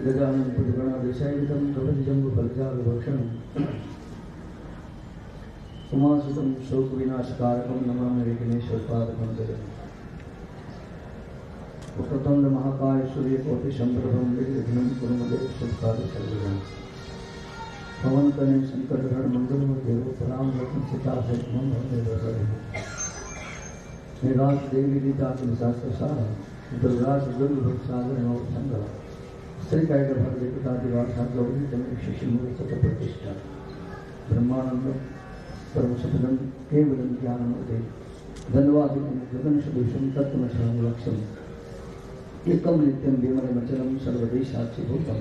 गजानन पुष्करणादेशायुधं कवचजम्बु फलचारुभक्षणं उमासुतं शोकविनाशकारकं नमामि विघ्नेश्वरपादकं जगत् वक्रतुण्ड महाकाय सूर्यकोटिसम्प्रभं निर्विघ्नं कुरु मे देव सर्वकार्य सर्वदा पवनतनय संकटहर मंगलमूर्ति रूपराम रत्न सीता सहित मम भवने निराश देवी लीता के शास्त्र सार दुर्गास दुर्भक्त सागर नव संग श्री कैट भगवती पिता दिवासा गौरी जन्म शिशु मूल सत प्रतिष्ठा ब्रह्मानंद परम सपदम केवलम ज्ञानमूर्ति धन्वादिकम गगन सदृशम तत्वमशं लक्ष्यम एकम नित्यम विमलमचलम सर्वदेशाक्षिभूतम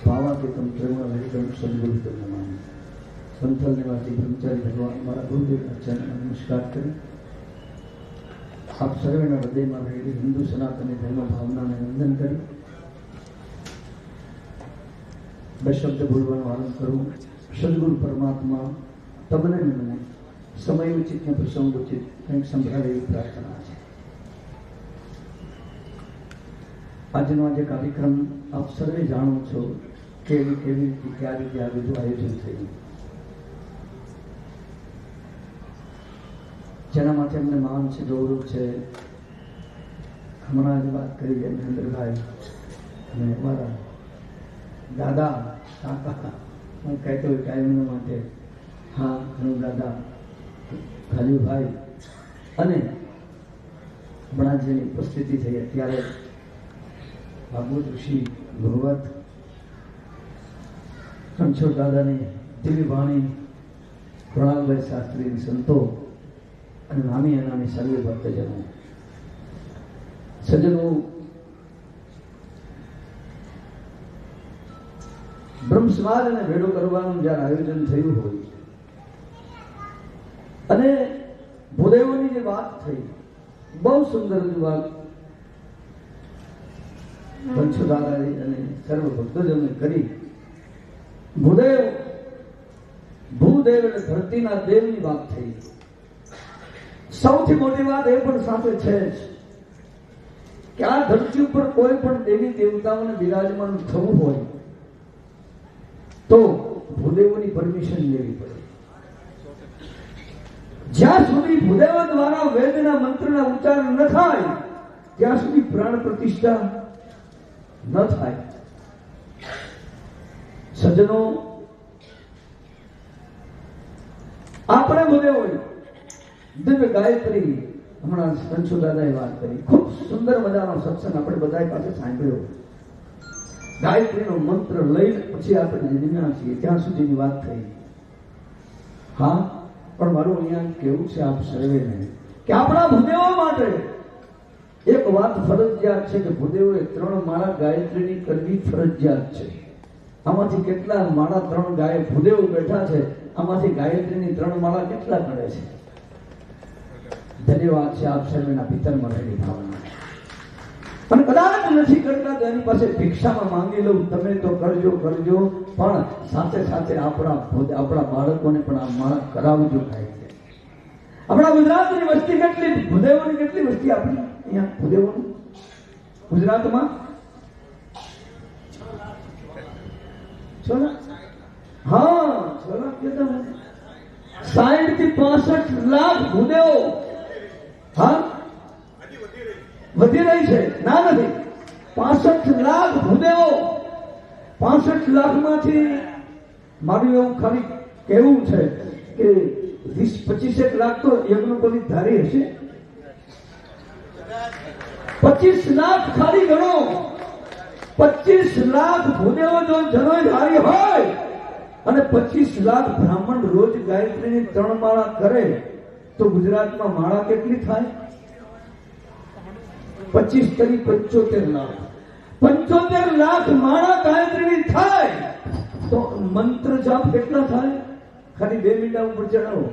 भावातीतम प्रेमरहितम सद्गुरुतम नमामि। संथल निवासी ब्रह्मचारी भगवान हमारा गुरुदेव चरण नमस्कार करें। आप सर्वेना हृदय में रहेली हिंदू सनातनी धर्म भावना ने वंदन करें। बशब्द बोलવાનો આરંભ કરું। સદગુરુ પરમાત્મા તમને મને સમય ઉચિત ને પ્રસંગ ઉચિત કંઈક સંભળાવે એવી પ્રાર્થના છે। આજનો આજે કાર્યક્રમ આપ સર્વે જાણો છો કેવી રીતે કયા રીતે આ બધું આયોજન થયું, જેના માટે અમને માન છે, ગૌરવ છે। હમણાં જ વાત કરી મહેન્દ્રભાઈ અને અમારા દાદા કાકા, હું કહેતો હોય કાયમના માટે હા ઘણું દાદા ખાલીભાઈ અને હમણાં જેની ઉપસ્થિતિ થઈ અત્યારે ભાગવત ઋષિ ભગવત રણછોડ દાદાની દિવ્ય વાણી, પ્રણાલભાઈ શાસ્ત્રી સંતો અને નામી અનામી સર્વે ભક્તજનો સજ્જનો, બ્રહ્મ સમાજ અને ભેડો કરવાનું જ્યારે આયોજન થયું હોય અને ભૂદેવોની જે વાત થઈ, બહુ સુંદર વાત રણછોડ દાદાએ અને સર્વ ભક્તજનોએ કરી। ભૂદેવ ભૂદેવ એટલે ધરતીના દેવની વાત થઈ। સૌથી મોટી વાત એ પણ સાથે છે કે આ ધરતી ઉપર કોઈ પણ દેવી દેવતાઓને બિરાજમાન થવું હોય તો ભૂદેવોની પરમિશન લેવી પડે। જ્યાં સુધી ભૂદેવો દ્વારા વેદના મંત્રના ઉચ્ચારણ ન થાય ત્યાં સુધી પ્રાણ પ્રતિષ્ઠા ન થાય। સજ્જનો, આપણે ભૂદેવો દિવ્ય ગાયત્રી, હમણાં રણછોડ દાદાએ વાત કરી, ખૂબ સુંદર મજાનો સત્સંગ આપણે બધા પાસે સાંભળ્યો। ગાયત્રીનો મંત્ર લઈને પછી આપણે જન્મ્યા છીએ ત્યાં સુધીની વાત થઈ। હા, પણ મારું અહીંયા કેવું છે આપ સર્વેને કે આપણા ભૂદેવો માટે એક વાત ફરજિયાત છે કે ભૂદેવોએ 3 માળા ગાયત્રીની કરવી ફરજિયાત છે। આમાંથી કેટલા માળા 3 ગાય ભૂદેવો બેઠા છે, આમાંથી ગાયત્રીની 3 માળા કેટલા કરે છે? ધન્યવાદ છે આપ સર્વેના ભીતરમાં રહેલી ભાવના। અને કદાચ નથી કરતા તો એની પાસે ભિક્ષામાં માંગી લઉં, તમે તો કરજો કરજો, પણ સાથે સાથે આપણા બાળકોને પણ આ માળા કરાવજો। થાય છે આપણા ગુજરાતની વસ્તી કેટલી, ભૂદેવોની કેટલી વસ્તી આપણી અહીંયા ભૂદેવોની ગુજરાતમાં? 6 લાખ, હા 6 લાખ કેતા 60 થી 65 લાખ ભૂદેવો હા વધી રહી છે, ના નથી 65 લાખ ભૂદેવો। 65 લાખમાંથી મારું એવું ખાલી કહેવું છે કે 20-25 લાખ તો યજ્ઞોપવિત ધારી હશે। 25 લાખ ખાલી ગણો, 25 લાખ ભૂદેવો જો જનોય ધારી હોય અને 25 લાખ બ્રાહ્મણ રોજ ગાયત્રીની 3 માળા કરે તો ગુજરાતમાં માળા કેટલી થાય? 25 તરી 75 લાખ, 75 લાખ માળા ગાયત્રીની થાય તો મંત્ર જાપ કેટલા થાય? ખાલી 2 મિનિટ ઉપર ચડાવો,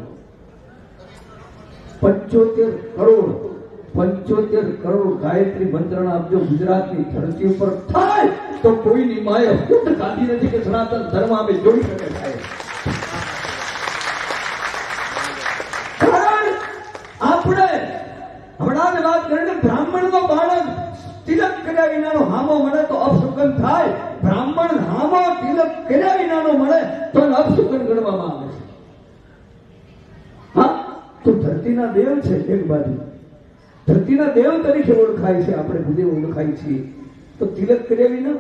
75 કરોડ ગાયત્રી મંત્રણ આપજો ગુજરાતની ધરતી ઉપર થાય તો કોઈની માએ ફૂટ કાઢી નથી કે સનાતન ધર્મ અમે જોઈ શકે થાય। કારણ આપણે હમણાં જ વાત કરીને બ્રાહ્મણનો બાળક તિલક કર્યા વિનાનો હામો મળે તો અપશુકન થાય। ધરતીના દેવ છે એક બાજુ, ધરતીના દેવ તરીકે ઓળખાય છે, આપણે ભૂદેવ ઓળખાય છીએ. તો તિલક કર્યા વિના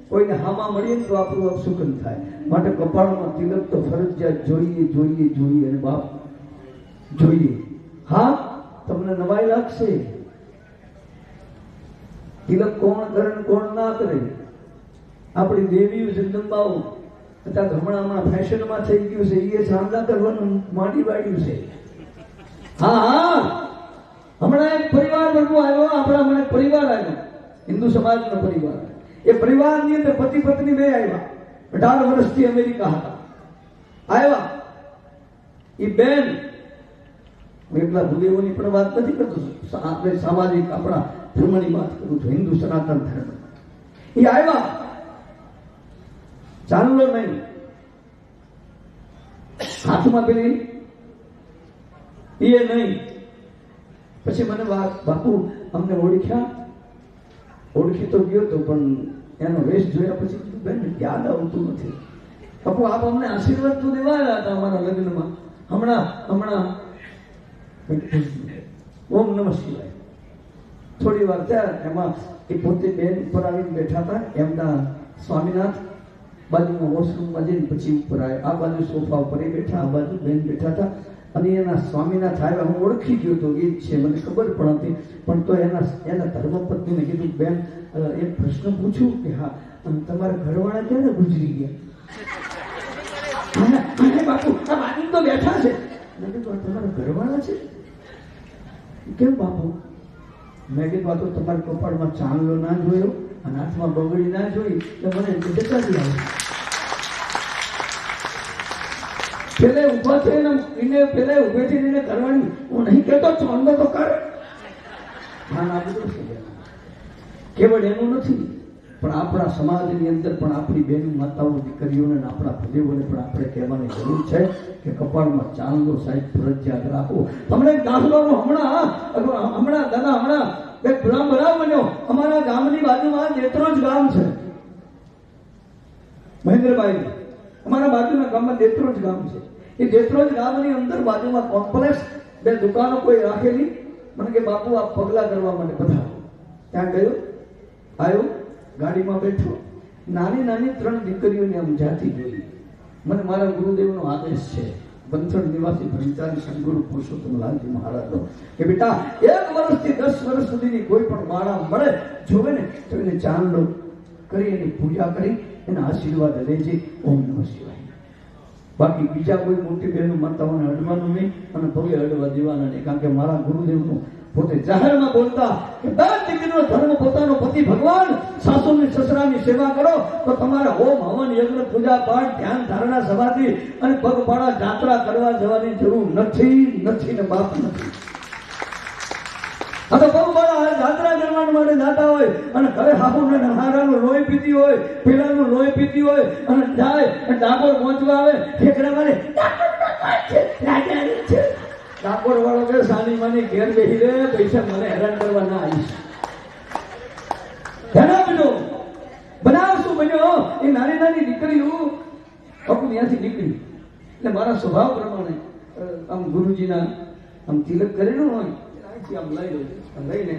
કોઈને હામાં મળીએ તો આપણું અપશુકન થાય. માટે કપાળમાં તિલક તો ફરજિયાત જોઈએ જોઈએ જોઈએ. અને બાપ જોઈએ. હા, તમને નવાઈ લાગશે, તિલક કોણ કરે કોણ ના કરે. આપણી દેવી જગદંબાઓ અત્યારે હમણાં ફેશનમાં થઈ ગયું છે, એ સાંધા કરવાનું માંડી વાળ્યું છે. હા હા, હમણાં એક પરિવાર વર્ગો આવ્યો, આપણા હમણાં એક પરિવાર આવ્યો, હિન્દુ સમાજનો પરિવાર. એ પરિવારની અંદર પતિ પત્ની બે આવ્યા, 18 વર્ષથી અમેરિકા હતા, આવ્યા. એ બેન, એટલા ભૂદેવોની પણ વાત નથી કરતો, આપણે સામાજિક આપણા ધર્મની વાત કરું છું, હિન્દુ સનાતન ધર્મ. એ આવ્યા, ચાંદલો નહીં, હાથમાં પેલી એ નહીં. પછી મને બાપુ અમને ઓળખ્યા, ઓળખી તો ગયો તો પણ એનો વેશ જોયા પછી કીધું બેન યાદ આવતું નથી. બાપુ આપ અમને આશીર્વાદ તો દેવાયા હતા અમારા લગ્નમાં, હમણાં ઓમ નમઃ શિવાય. થોડી વાર ત્યાં એમાં એ પોતે બેન ઉપર આવીને બેઠા હતા, એમના સ્વામીનાથ બાજુમાં વોશરૂમમાં જઈને પછી ઉપર આવ્યા. આ બાજુ સોફા ઉપર એ બેઠા, આ બાજુ બેન બેઠા હતા. અને એના સ્વામીનાથ આવ્યા, હું ઓળખી ગયો તો એ જ છે, મને ખબર પણ હતી. પણ તો એના ધર્મપત્નીને કીધું બેન એક પ્રશ્ન પૂછું કે હા તમારા ઘરવાળા ક્યારે ગુજરી ગયા? બાપુ આ બાજુ તો બેઠા છે. મેં કીધું તમારા ઘરવાળા છે? કેમ બાપુ? મેં કીધું આ તો તમારા કપાળમાં ચાંદલો ના જોયો અને હાથમાં બગડી ના જોઈ એટલે મને જતા જ આવે. પેલે ઉભા થઈને એને પેલે ઉભેથી એને કરવાની હું નહીં કહેતો, ચાંદલો તો કરે. હા આ બધું છે, કેવળ એનું નથી પણ આપણા સમાજની અંદર પણ આપણી બહેનો માતાઓ દીકરીઓને આપણા ભદેવોને પણ આપણે કહેવાની જરૂર છે કે કપાળમાં ચાંદલો સાહેબ ફરજિયાત રાખો. તમને દાખલાનો હમણાં દાદા એક બનાવ બન્યો. અમારા ગામની બાજુમાં દેત્રોજ ગામ છે, મહેન્દ્રભાઈ, અમારા બાજુના ગામમાં દેત્રોજ ગામ છે. એ દેત્રોજ ગામની અંદર બાજુમાં કોમ્પ્લેક્સ બે દુકાનો કોઈ રાખેલી. મને કે બાપુ આ પગલા કરવા માટે બધા. ત્યાં ગયો, આવ્યો, ગાડીમાં બેઠો, નાની નાની 3 દીકરીઓને આમ જાતી જોઈ. મને મારા ગુરુદેવનો આદેશ છે, બંથણ નિવાસી બ્રહ્મચારી સંતગુરુ પુરુષોત્તમ લાલજી મહારાજનો, કે બેટા 1 વર્ષથી 10 વર્ષ સુધીની કોઈ પણ બાળા મળે જોવે ને તો એને ચાંદલો કરી એની પૂજા કરી એના આશીર્વાદ લેજે. ઓમ નમઃ શિવાય. બાકી બીજા કોઈ મોટી બહેનો માતાઓને અડવાનું નહીં અને પગે અડવા દેવાના નહીં. કારણ કે મારા ગુરુદેવનું પોતે જાહેરમાં બોલતા કે દરેક દીકરીનો ધર્મ પોતાનો પતિ ભગવાન, સાસુની સસરાની સેવા કરો તો તમારે હોમ હવન યજ્ઞ પૂજા પાઠ ધ્યાન ધારણા સમાધિ અને પગપાળા જાત્રા કરવા જવાની જરૂર નથી ને બાપ નથી. આ તો પગપાળા જાત્રા કરવા માટે જાતા હોય અને ઘરે હાહુને હારાનું લોહી પીતી હોય, પેલાનું લોહી પીતી હોય અને જાય ડાકોર પહોંચવા આવે ઠેકડા મારે ડાકોર વાળો કે સાની માની ઘેર બેસી રે, પૈસા મને હેરાન કરવા ના આવીશ. ધ્યાન આપજો. બનાવ શું બન્યો? એ નાની નાની દીકરીઓ ત્યાંથી નીકળી એટલે મારા સ્વભાવ પ્રમાણે આમ ગુરુજીના આમ તિલક કરેલું હોય આમ લઈને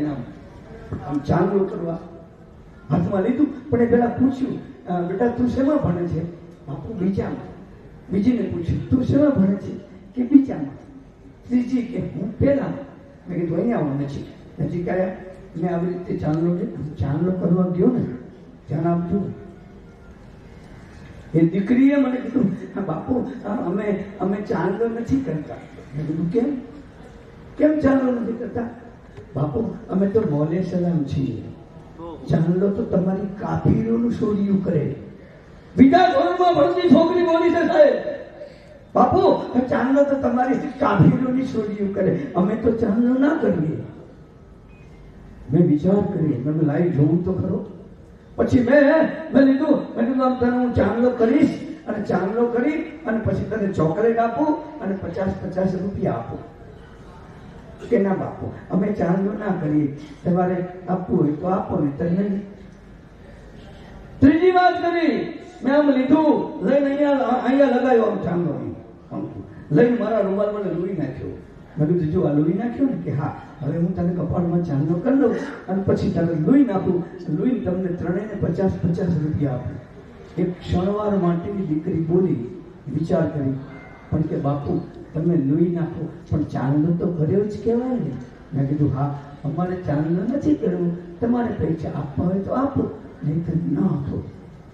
આમ ચાંદલો કરવા હાથમાં લીધું. પણ એ પેલા પૂછ્યું, બેટા તું શેમાં ભણે છે? બાપુ બીજામાં. બીજીને પૂછ્યું તું શેમાં ભણે છે? કે બીજામાં. ત્રીજી કે હું પેલા. મેં કીધું અહીંયા આવો નજીક આવ્યા. મેં આવી રીતે ચાંદલો કરવા ગયો ને, ધ્યાન આપજો. એ દીકરીએ મને કીધું હા બાપુ અમે ચાંદલો નથી કરતા. મેં કીધું કેમ ચાંદલો નથી કરતા? બાપુ અમે તો મોલે સલામ છીએ, ચાંદલો તો તમારી કાફીરોનું છોડ્યું કરે. બીજા ધોરણમાં ભણતી છોકરી બોલી છે સાહેબ, બાપુ ચાંદલો તો તમારી કાફીરોની છોડ્યું કરે, અમે તો ચાંદલો ના કરીએ. મેં વિચાર કર્યો, મેં લાઈ જોવું તો ખરો. પછી મેં લીધું, આમ તને હું ચાંદલો કરીશ અને ચાંદલો કરી અને પછી તને ચોકલેટ આપું અને 50 રૂપિયા આપું. કે ના બાપુ અમે ચાંદલો ના કરીએ, તમારે આપવું હોય તો આપો ને તો નહીં. ત્રીજી વાત કરી, મેં આમ લીધું લઈને અહીંયા લગાવ્યો આમ ચાંદલો લઈને મારા રૂમાલ મને લૂરી નાખ્યો. મેં કીધું જો આ લોહી નાખ્યું ને કે હા, હવે હું તને કપાળમાં ચાંદલો કરી દઉં અને પછી તને લોહી નાખું, લોહી તમને ત્રણેયને 50-50 રૂપિયા આપું. એક ક્ષણવાર માટેની દીકરી બોલી, વિચાર કરી, પણ કે બાપુ તમે લોહી નાખો પણ ચાંદલો તો કર્યો જ કહેવાય ને. મેં કીધું હા, અમારે ચાંદલો નથી કરવું, તમારે પૈસા આપવા હોય તો આપો, નહીં તો ન આપો.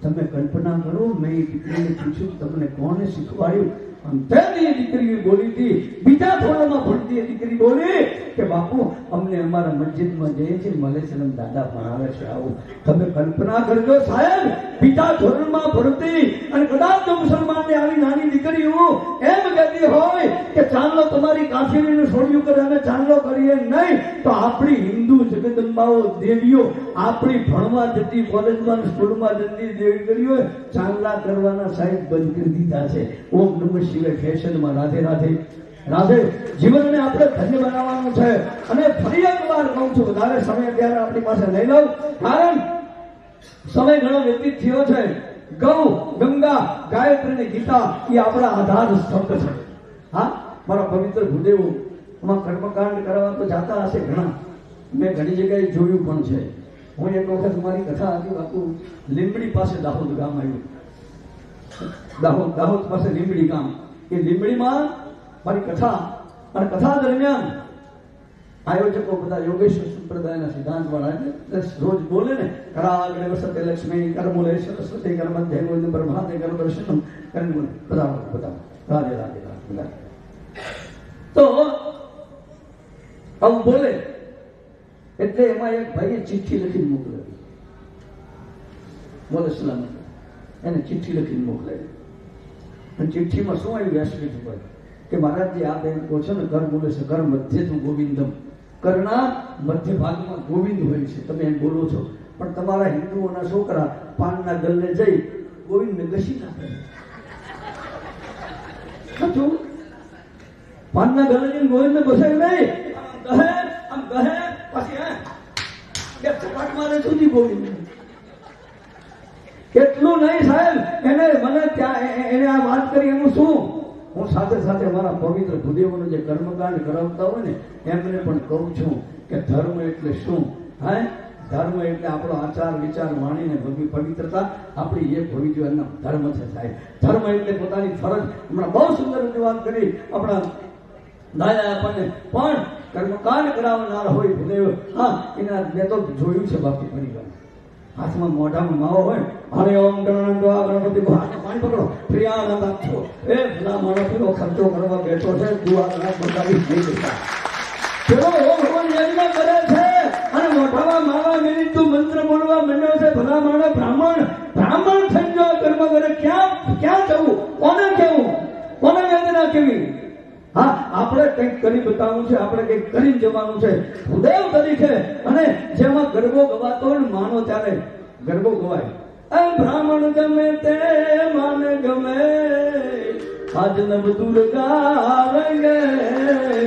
તમે કલ્પના કરો, મેં એ દીકરીને પૂછ્યું તમને કોને શીખવાડ્યું? અંતરની દીકરી બોલી હતી, બીજા ધોરણમાં ભણતી એ દીકરી બોલી કે બાપુ અમને અમારા મસ્જિદમાં જઈએ છીએ, મલેશલમ દાદા ભણાવે છે આવું. તમે કલ્પના કરજો સાહેબ, બીજા ધોરણમાં ભણતી અને કદાચ મુસલમાનની આવી નાની દીકરીઓ એમ કહેતી હોય કે ચાંદલો તમારી કાફીરીનું છોડ્યું કરે અમે ચાંદલો કરીએ નહીં, તો આપણી હિન્દુ જગદંબાઓ દેવીઓ આપણી ભણવા જતી કોલેજમાં સ્કૂલમાં જતી દેવીઓ ચાંદલા કરવાના સાહેબ બંધ કરી દીધા છે. ઓમ નમઃ શિવાય ફેશનમાં. રાધે રાધે રાધે. જીવનને આપણે ધન્ય બનાવવાનું છે. અને ફરી એક વાર કહું છું, વધારે સમય ત્યારે આપણી પાસે લઈ લઉં, કારણ સમય ઘણો વ્યતીત થયો છે. ગૌ, ગંગા, ગાયત્રી અને ગીતા એ આપણા આધાર સ્તંભ છે. હા, મારા પવિત્ર ભૂદેવો એમાં કર્મકાંડ કરવા તો જાતા હશે ઘણા, મેં ઘણી જગ્યાએ જોયું પણ છે. હું એક વખત મારી કથા હતી, બાપુ લીંબડી પાસે દાહોદ ગામ આવ્યું, દાહોદ પાસે લીંબડી ગામ. એ લીંબડીમાં મારી કથા, અને કથા દરમિયાન આયોજકો બધા યોગેશ્વર સંપ્રદાયના સિદ્ધાંત વાળા રોજ બોલે ને, કરાગ્રે વસતે લક્ષ્મી કરમૂલે સરસ્વતી કર્મધ્ય ગોવિંદ પ્રભાતે કર દર્શનમ કર્મ બધા રાધે રાધે રાધે. તો આવું બોલે એટલે એમાં એક ભાઈએ ચિઠ્ઠી લખીને મોકલાવી, બોલે સલામત એને ચિઠ્ઠી લખીને મોકલાવી. અને ચિઠ્ઠીમાં શું આવ્યું વ્યાસપીઠ ઉપર કે મહારાજજી આ બેન કહો છો ને કર બોલે છે, કર મધ્ય તું ગોવિંદમ, કરના મધ્ય ભાગમાં ગોવિંદ હોય છે, તમે એમ બોલો છો, પણ તમારા હિન્દુઓના છોકરા પાનના ગલ્લે જઈ ગોવિંદને ઘસી નાખે. સાચું? પાનના ગલ્લે જઈને ગોવિંદને ઘસાય નહીં, આમ કહે પછી બે ચપાટ મારે સુધી ગોવિંદ. એટલું નહીં સાહેબ, એને મને ત્યાં એને આ વાત કરી એનું શું, હું સાથે સાથે મારા પવિત્ર ભૂદેવોને જે કર્મકાંડ કરાવતા હોય ને એમને પણ કહું છું કે ધર્મ એટલે શું? હે, ધર્મ એટલે આપણો આચાર વિચાર વાણીને પવિત્રતા આપણી એક હોવી જોઈએ, એનો ધર્મ છે સાહેબ. ધર્મ એટલે પોતાની ફરજ. હમણાં બહુ સુંદર રીતે વાત કરી આપણા દાદા આપણને, પણ કર્મકાંડ કરાવનાર હોય ભૂદેવ, હા એના મેં તો જોયું છે બાપુ પરિવાર. હાથમાં મોઢામાં માવો હોય, હરે ઓમ ગણપતિ પાણી પકડો, પ્રિયાનંદ આપો, એ ભલા માણસ પેલો ખર્ચો કરવા બેઠો છે, દુઆ બતાવી નહીં દેતા. પેલો ઓમ ભગવાન યજ્ઞ કરે છે અને મોઢામાં માવા મેળી તું મંત્ર બોલવા માંડ્યો છે, ભલા માણસ બ્રાહ્મણ થઈ ગયો, કર્મ કરે. ક્યાં જવું, કોને કેવું, કોને વેદના કેવી? હા, આપણે કંઈક કરી બતાવવું છે, આપણે કંઈક કરી જવાનું છે ભૂદેવ તરીકે. અને જેમાં ગરબો ગવાતો હોય ને માનો ત્યારે ગરબો ગવાય, બ્રાહ્મણ ગમે તે માને ગમે, આજ નવ દુર્ગા રંગે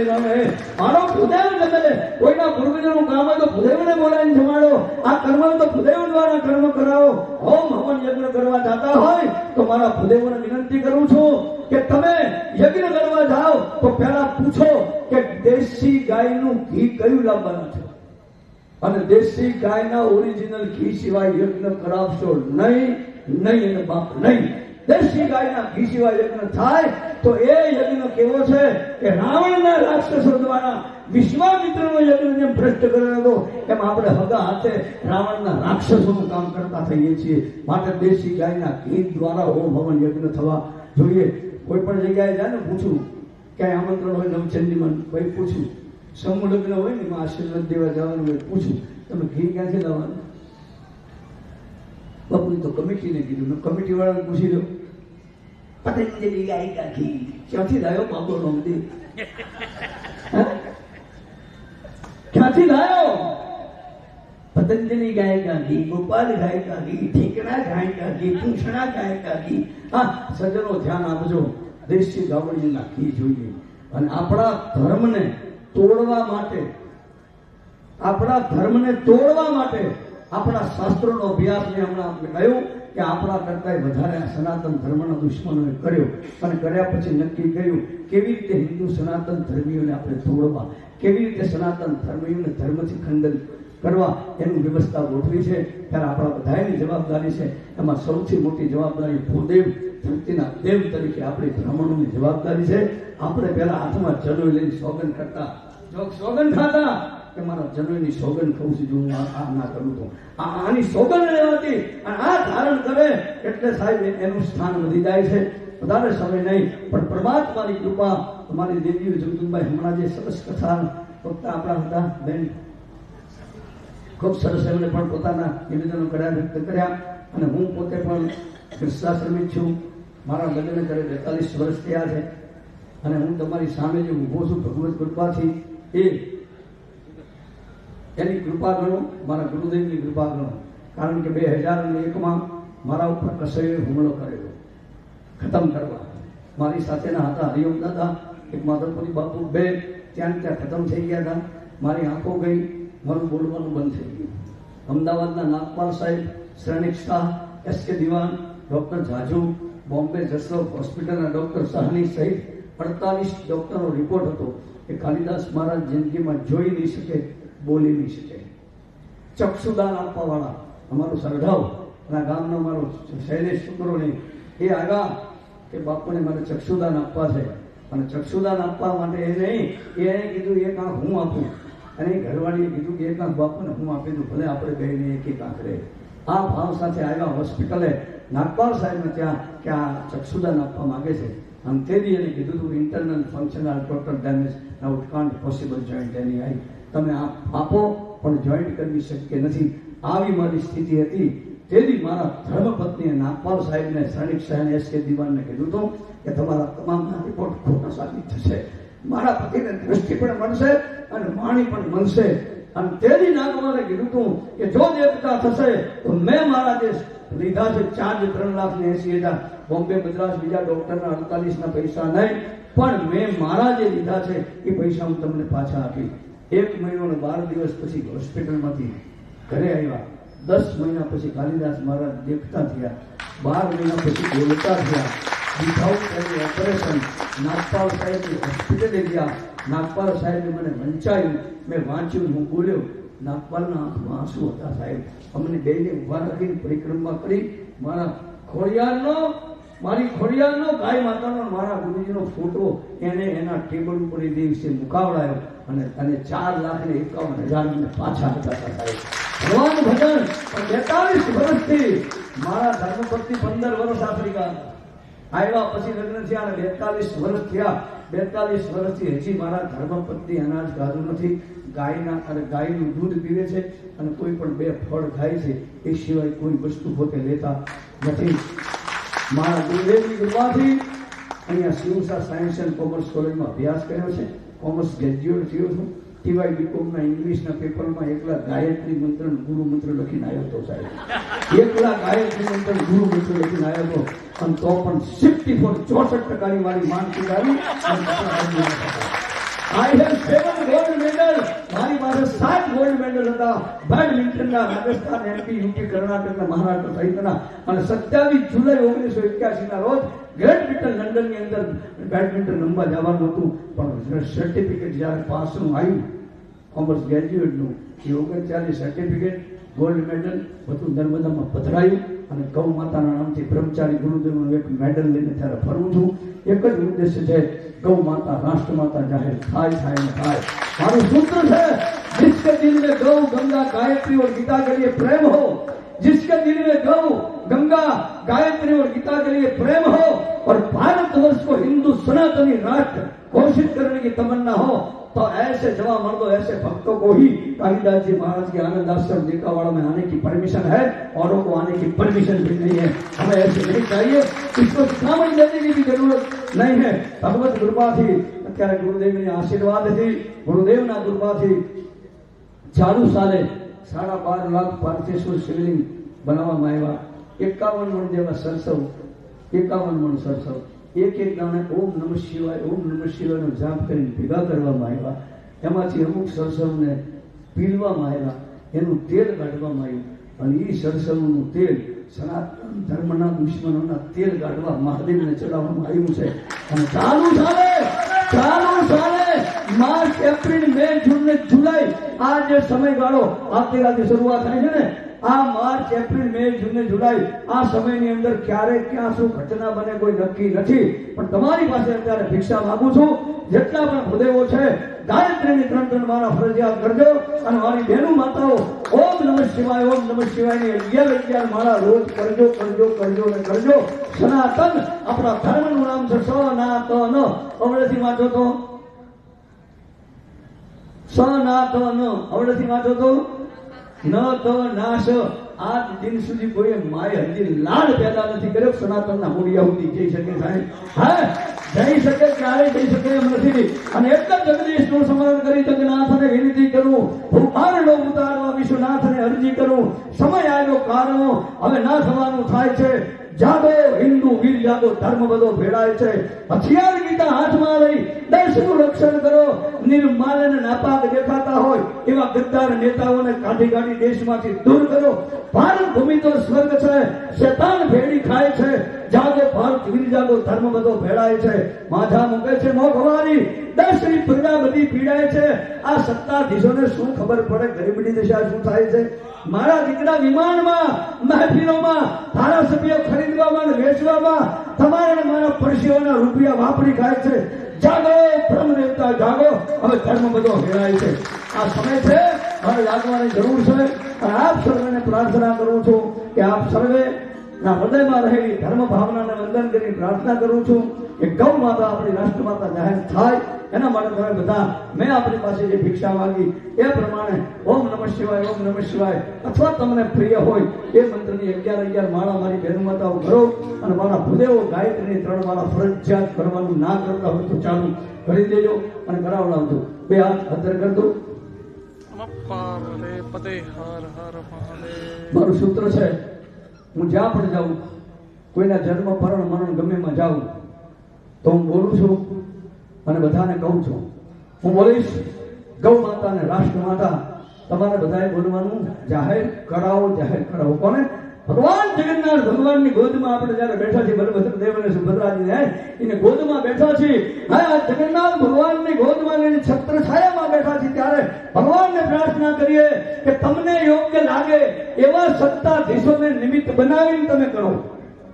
રમે. મારો ભૂદેવ જમે, કોઈના પૂર્વજોનું કામ હોય તો ભૂદેવને બોલાવીને જમાડો, આ કર્મ તો ભૂદેવ દ્વારા કર્મ કરાવો. હોમ હવન યજ્ઞ કરવા જતા હોય તો મારા ભૂદેવોને વિનંતી કરું છું કે તમે યજ્ઞ કરવા જાઓ તો પહેલા પૂછો કે દેશી ગાયનું ઘી કયું લાવવાનું છે, અને દેશી ગાયના ઓરિજિનલ ઘી સિવાય યજ્ઞ કરાવશો નહીં, નહીં અને બાપ નહીં. દેશી ગાયના ઘી સિવાય યજ્ઞ થાય તો એ યજ્ઞ કેવો છે કે રાવણના રાક્ષસો દ્વારા વિશ્વામિત્રનો યજ્ઞ જેમ ભ્રષ્ટ કર્યો હતો એમ આપણે હગા હાથે રાવણના રાક્ષસોનું કામ કરતા થઈએ છીએ. માટે દેશી ગાયના ઘી દ્વારા હોમ હવન યજ્ઞ થવા જોઈએ. કોઈ પણ જગ્યાએ જાય ને પૂછું, ક્યાંય આમંત્રણ હોય નવચંડીમાં કોઈ પૂછું, સમૂહ લગ્ન હોય ને એમાં આશીર્વાદ દેવા જવાનું હોય, પૂછું તમે ઘી ક્યાંથી લાવવાનું? બાપુએ તો કમિટીને કીધું, કમિટી વાળાને પૂછી લો, પતંજલિ ગાય કા ઘી ક્યાંથી લાવ્યો બાબો નોંધી? ક્યાંથી લાવ્યો? पतंजलि गाय का घी, गोपाल गाय का घी, ठेकड़ा गाय का घी, पूछड़ा गाय का घी. हाँ सज्जनो ધ્યાન આપજો, દેશી ગાવડીના ઘી જોઈએ. અને આપણા ધર્મને તોડવા માટે, આપણા ધર્મને તોડવા માટે આપણા શાસ્ત્રોનો અભ્યાસ મેં હમણાં કહ્યું કે આપણા કરતાં વધારે સનાતન ધર્મના દુશ્મનોએ કર્યો, અને કર્યા પછી નક્કી કર્યું કેવી રીતે હિન્દુ સનાતન ધર્મીઓને આપણે તોડવા, કેવી રીતે સનાતન ધર્મીઓને ધર્મથી ખંડન કરવા એની વ્યવસ્થા ગોઠવી છે. ત્યારે આપણા બધાની જવાબદારી છે. એમાં સૌથી મોટી જવાબદારી ભૂદેવ ધરતીના દેવ તરીકે આપણી બ્રાહ્મણોની જવાબદારી છે. આપણે પહેલા હાથમાં જનોઈ લઈને સોગંદ કરતા, જો સોગંદ ખાતા કે મારા જનોઈની સોગંદ ખાઉં છું, જો હું આ ના કરું તો આની સોગંદ લેવાથી અને આ ધારણ કરે એટલે સાહેબ એનું સ્થાન વધી જાય છે. વધારે સમય નહીં, પણ પરમાત્માની કૃપા તમારી દેવીઓ જગદંબાઈ હમણાં જે સરસ કથા વક્તા આપણા હતા બેન, ખૂબ સરસ એમને પણ પોતાના નિવેદનો કર્યા, વ્યક્ત કર્યા. અને હું પોતે પણ ગૃહસ્થાશ્રમી છું. મારા લગ્ન કરે 42 વર્ષ થયા છે, અને હું તમારી સામે જે ઊભો છું ભગવત કૃપાથી એની કૃપા ગણો, મારા ગુરુદેવની કૃપા ગણો. કારણ કે 2001માં મારા ઉપર કસોએ હુમલો કરેલો ખતમ કરવા. મારી સાથેના હતા હરિઓમ દાદા, એક માધવપુરી બાપુ, બે ત્યાં ખતમ થઈ ગયા હતા. મારી આંખો ગઈ, મારું બોલવાનું બંધ થઈ ગયું. અમદાવાદના નાગપાલ સાહેબ, શ્રેણિક શાહ, એસ.કે. દિવાન, ડૉક્ટર ઝાઝુ, બોમ્બે જસરોગ હોસ્પિટલના ડૉક્ટર સાહની સહિત 48 ડૉક્ટરનો રિપોર્ટ હતો કે કાલિદાસ મહારાજ જિંદગીમાં જોઈ નહીં શકે, બોલી નહીં શકે. ચક્ષુદાન આપવાવાળા અમારું સરઢાવ અને ગામનો મારો શૈલેષ શુક્રોની એ આવ્યા કે બાપુને મને ચક્ષુદાન આપવા છે. અને ચક્ષુદાન આપવા માટે એ નહીં, એને કીધું એક આંખ હું આપું, અને ઘરવાળીએ કીધું કે એક આંખ બાપુને હું આપી દઉં, ભલે આપણે બેને એક આંખ રહે. આ ભાવ સાથે આવ્યા હોસ્પિટલે નાગપાલ સાહેબને ત્યાં કે આ ચક્ષુદાન આપવા માંગે છે. અને તેથી એને કીધું હતું internal functional total damage now it can't possible joint any I, તમે આપો પણ જોઈન્ટ કરવી શક્ય નથી. આવી મારી સ્થિતિ હતી. તેથી મારા ધર્મપત્નીએ નાગપાલ સાહેબને, શ્રેણિક સાહેબને, એસ.કે. દિવાનને કીધું હતું કે તમારા તમામના રિપોર્ટ ખોટા સાબિત થશે, મારા પતિને દ્રષ્ટિ પણ મળશે અને વાણી પણ મળશે. અને તેથી નાગપાલે કીધું હતું કે જો દેવતા થશે તો મેં મારા જે લીધા છે ચાર્જ 3,80,000, બોમ્બે મદ્રાસ બીજા ડોક્ટરના 48ના પૈસા નહીં, પણ મેં મારા જે લીધા છે એ પૈસા હું તમને પાછા આપી. 1 મહિનો અને 12 દિવસ પછી હોસ્પિટલમાંથી ઘરે આવ્યા. 10 મહિના પછી કાલિદાસ મહારાજ દેખતા થયા, 12 મહિના પછી બોલતા થયા. વિધાઉટ એની ઓપરેશન નાગપાલ સાહેબની હોસ્પિટલે ગયા. નાગપાલ સાહેબે મને વંચાયું, મેં વાંચ્યું, હું બોલ્યો. નાગપાલના આંખમાં આંસુ હતા સાહેબ. અમને બેને ઉભા રાખીને પરિક્રમા કરી. મારા ખોડિયારનો, મારી ખોડિયારનો, ગાય માતાનો, મારા ગુરુજીનો ફોટો એને એના ટેબલ ઉપર એ દિવસે મુકાવડાયો અને 4,51,000 મને પાછા હતા સાહેબ. ભગવાન ભજન. 42 વર્ષથી મારા ધર્મપત્ની 15 વર્ષ આફ્રિકા આવ્યા પછી લગ્ન થયા અને 42 વર્ષ થયા. 42 વર્ષથી હજી મારા ધર્મપત્ની અનાજ ખાધું નથી. ગાયના અને ગાયનું દૂધ પીવે છે અને કોઈ પણ 2 ફળ ખાય છે, એ સિવાય કોઈ વસ્તુ પોતે લેતા નથી. મારા ગુરુદેવની કૃપાથી અહીંયા શિવસા સાયન્સ એન્ડ કોમર્સ કોલેજમાં અભ્યાસ કર્યો છે. કોમર્સ ગ્રેજ્યુએટ થયો છું. ટીવાય બીકોમના ઇંગ્લિશના પેપરમાં એકલા ગાયત્રી મંત્ર ગુરુ મંત્ર લખીને આવ્યો હતો સાહેબ. એકલા ગાયત્રી મંત્ર ગુરુ મંત્ર લખીને આવ્યો હતો. અને તો પણ 64% મારી માનસિક આવી. I have 7 gold medal. મારી પાસે 7 ગોલ્ડ મેડલ હતા. બેડમિન્ટનના રાજસ્થાન, એમપી, યુપી, કર્ણાટકના, મહારાષ્ટ્ર સહિતના. અને 27 જુલાઈ 1981ના રોજ ગ્રેટ બ્રિટન લંડનની અંદર બેડમિન્ટન રમવા જવાનું હતું. પણ સર્ટિફિકેટ જ્યારે પાસનું આવ્યું કોમર્સ ગ્રેજ્યુએટનું, એ 39 સર્ટિફિકેટ, ગોલ્ડ મેડલ બધું નર્મદામાં પધરાયું. અને ગૌ માતાના નામથી બ્રહ્મચારી ગુરુદેવનું એક મેડલ લઈને ત્યારે ફરું છું. એક જ ઉદ્દેશ્ય છે, गौ माता राष्ट्र माता जाहिर थाय थाय न थाय। मारू सूत्र है, जिसके दिल में गौ गंगा गायत्री और गीता के लिए प्रेम हो, जिसके दिल में गौ गंगा गायत्री और गीता के लिए प्रेम हो और भारतवर्ष को हिंदू सनातनी राष्ट्र घोषित करने की तमन्ना हो, तो ऐसे जवा मर्दों ऐसे भक्तों को ही कालिदास जी महाराज के आनंद आश्रम देकावाड़ा में आने की परमिशन है, औरों को आने की परमिशन भी नहीं है। हमें ऐसे नहीं चाहिए, इसको सामने लेने की भी जरूरत नहीं है। भगवत कृपा थी, અત્યારે ગુરુદેવની આશીર્વાદ थी, ગુરુદેવના કૃપાથી ચાલુ સાલે 12.5 લાખ પાર્થેશ્વર શિવલિંગ બનાવવામાં આવ્યા। 51 મણ જેવા સરસવ, 51 મણ સરસવ એક એક દાણે ઓમ નમઃ શિવાયનો જાપ કરીને ભેગા કરવામાં આવ્યા। એમાંથી અમુક સરસવને પીલવામાં આવ્યા, એનું તેલ કાઢવામાં આવ્યું અને એ સરસવનું તેલ સનાતન ધર્મના દુશ્મનોના તેલ કાઢવા મહાદેવને ચડાવવામાં આવ્યું છે. અને ચાલુ ચાલે માર્ચ, એપ્રિલ, મે, જૂન ને જુલાઈ, આ જે સમયગાળો આવતીકાલથી શરૂઆત થાય છે ને, આ માર્ચ, એપ્રિલ, મે, જૂન ને જુલાઈ, આ સમયની અંદર ક્યારે ક્યાં શું ઘટના બને કોઈ નક્કી નથી. પણ તમારી પાસે અત્યારે ભિક્ષા માંગુ છું, જેટલા પણ ભૂદેવો છે ગાયત્રીની 3 માળા ફરજિયાત કરજો. અને મારી બહેનો માતાઓ ઓમ નમઃ શિવાય, ઓમ નમઃ શિવાયની 11 માળા રોજ કરજો. સનાતન આપણા ધર્મનું નામ છે સનાતન. અવળેથી વાંચો તો સનાતન, અવળેથી વાંચો તો ન તો નાશ. આજ દિન સુધી કોઈ માય હજી લાડ પેદા નથી કર્યો. સનાતનના મૂળિયા સુધી જઈ શકે સાહેબ, હા જઈ શકે, ક્યારે જઈ શકે એમ નથી. અને એટલા જગદીશનું સ્મરણ કરી જગન્નાથને વિનંતી કરું, ભૂપારનો ઉતારવા વિશ્વનાથને અરજી કરું. સમય આવ્યો કારણો હવે ના થવાનું થાય છે. જાગો હિન્દુ વીર જાગો, ધર્મ બધો ભેળાય છે. હથિયાર ગીતા હાથમાં લઈ દેશનું રક્ષણ કરો. નિર્માલ અને નાપાક દેખાતા હોય એવા ગદ્દાર નેતાઓને કાઢી દેશમાંથી દૂર કરો. ભારત ભૂમિ તો સ્વર્ગ છે, શેતાન ભેડી ખાય છે. જાગો ભારત વીર જાગો, ધર્મ બધો ભેળાય છે. માથા મૂકે છે મોઘવારી, દેશની પ્રજા બધી પીડાય છે. આ સત્તાધીશોને શું ખબર પડે ગરીબની દશા શું થાય છે? મારા દીકરા વિમાનમાં, મહેફિલોમાં, ધારાસભ્યો ખરીદવામાં અને વેચવામાં તમારા મારા પરસેવાના રૂપિયા વાપરી ખાય છે. જાગો બ્રહ્મ દેવતા જાગો, હવે ધર્મ બધો હેરાય છે. આ સમય છે, મારે જાગવાની જરૂર છે. અને આપ સર્વેને પ્રાર્થના કરું છું કે આપ સર્વે ના હૃદયમાં રહેલી ધર્મ ભાવનાને વંદન કરી પ્રાર્થના કરું છું કે ગૌ માતા આપણી રાષ્ટ્રમાતા જાહેર થાય. એના માટે તમે બધા મેં આપણી પાસે જે ભિક્ષા માંગી એ પ્રમાણે ઓમ નમઃ શિવાય, ઓમ નમઃ શિવાય, અથવા તમને પ્રિય હોય એ મંત્રની 11 માળા મારી બહેન માતાઓ કરો. અને મારા ભૂદેવો ગાયત્રીની 3 માળા ફરજિયાત કરવાનું ના કરતા હોય તો ચાલુ કરી દેજો અને કરાવડાવજો. 2 હાથ અધર કરી દો. મારું સૂત્ર છે, હું જ્યાં પણ જાઉં, કોઈના જન્મ મરણ મરણ ગમે માં જાઉં તો હું બોલું છું અને બધાને કહું છું. હું બોલીશ ગૌ માતા અને રાષ્ટ્ર માતા, તમારે બધાએ બોલવાનું જાહેર કરાવો. કોને? ભગવાન જગન્નાથ ભગવાનની ગોદમાં આપણે જયારે બેઠા છીએ, બલભદ્ર દેવ અને સુભદ્રાજી એને ગોદમાં બેઠા છીએ. હા, જગન્નાથ ભગવાનની ગોદમાં એની છત્ર છાયામાં બેઠા છીએ ત્યારે ભગવાનને પ્રાર્થના કરીએ કે તમને યોગ્ય લાગે એવા સત્તાધીશોને નિમિત્ત બનાવીને તમે કરો.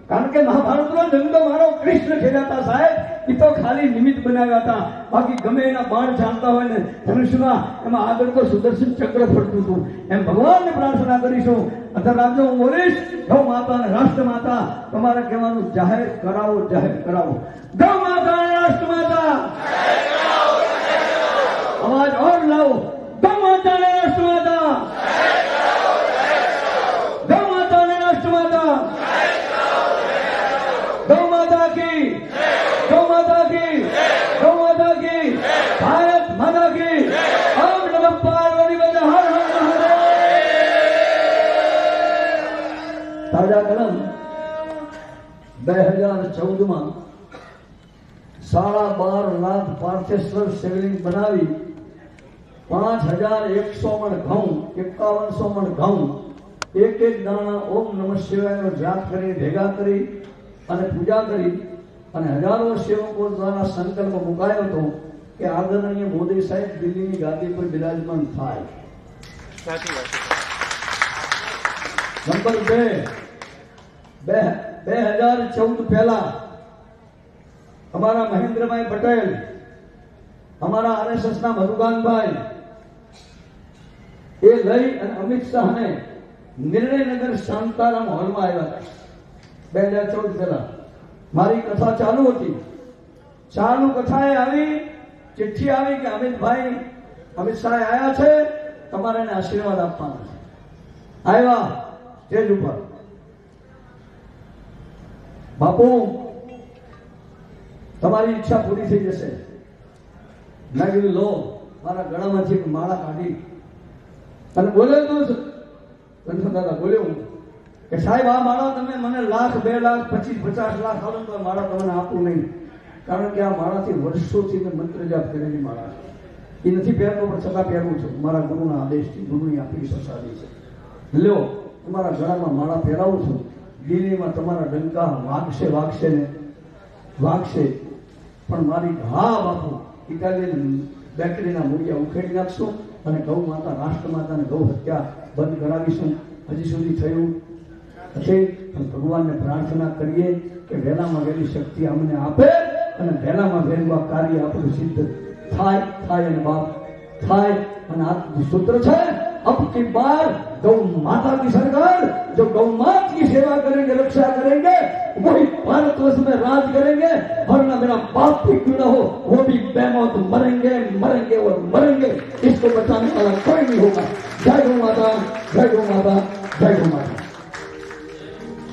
કારણ કે મહાભારતનો જંગ મારો કૃષ્ણ ખેલાતા સાહેબ, એ તો ખાલી નિમિત્ત બનાવ્યા હતા. બાકી ગમે એના બાણ ચાલતા હોય ને ધનુષમાં, એમાં આગળ તો સુદર્શન ચક્ર ફરતું હતું. એમ ભગવાનને પ્રાર્થના કરીશું. અત્યારે રાખજો, હું બોલીશ ગૌ માતા અને રાષ્ટ્ર માતા, તમારે કહેવાનું જાહેર કરાવો. ગૌ માતા અને રાષ્ટ્ર માતા, અવાજ ઓર લાવો. ગૌ માતા અને રાષ્ટ્ર માતા, ગૌ માતા અને રાષ્ટ્ર માતા, गौ माता की, गौ माता की, गौ माता की, भारत माता की। ओम नमः पार्वती पते हर हर महादेव। ताजा कलम 2014 માં 12.5 લાખ પાર્થેશ્વર શિવલિંગ બનાવી 5100 મણ ઘઉં, 5100 મણ ઘઉં, એક દાણા ઓમ નમઃ શિવાયનો જાપ કરી ભેગા કરી અને પૂજા કરી અને હજારો સેવકો દ્વારા સંકલ્પ મુકાયો હતો કે આદરણીય મોદી સાહેબ દિલ્હીની ગાદી પર બિરાજમાન થાય. નંબર 2, 2014 પહેલા અમારા મહેન્દ્રભાઈ પટેલ, અમારા RSS ના મધુકાનભાઈ એ લઈ અને અમિત શાહને નિર્ણયનગર શાંતારામ હોલમાં આવ્યા હતા. 2014 પહેલા મારી કથા ચાલુ હતી. ચાલુ કથાએ આવી ચિઠ્ઠી આવી કે અમિતભાઈ, અમિત શાહ આવ્યા છે, તમારે એને આશીર્વાદ આપવાના છે. આવ્યા સ્ટેજ ઉપર, બાપુ તમારી ઈચ્છા પૂરી થઈ જશે. મેં કીધું લો, મારા ગળામાંથી એક માળા કાઢી અને બોલ્યો તું દાદા, બોલ્યો કે સાહેબ આ માળા તમે મને લાખ, 2 લાખ, 25, 50 લાખ આલો તો માળા તમને આપું નહીં. કારણ કે આ માળાથી વર્ષોથી મેં મંત્ર જાપ કરેલી માળા છે. એ નથી પહેરતો પણ છતાં પહેરવું છું. મારા ગુરુના આદેશથી, ગુરુની આપેલી પ્રસાદી છે. લ્યો, તમારા ગળામાં માળા પહેરાવું છું દિલ્હીમાં તમારા ડંકા વાગશે વાગશે ને વાગશે, પણ મારી હા બાપુ ઇટાલિયન બેટરીના મૂળિયા ઉખેડી નાખશું અને ગૌ માતા રાષ્ટ્ર માતાને ગૌ હત્યા બંધ કરાવીશું. હજી સુધી થયું છે, પણ ભગવાનને પ્રાર્થના કરીએ કે વહેલામાં વહેલી શક્તિ અમને આપે અને વહેલામાં વહેલું આ કાર્ય આપણું સિદ્ધ થાય અને બાપ થાય. અને આ सूत्र है, अब की बार गौ माता की सरकार जो गौ माता की सेवा करेंगे, रक्षा करेंगे, वही भारतवर्ष में राज करेंगे. वरना मेरा बाप भी क्यों न हो, वो भी बेमौत मरेंगे और मरेंगे. इसको बचाने वाला कोई नहीं होगा. जय गौ माता, जय गौ माता, जय गौ माता.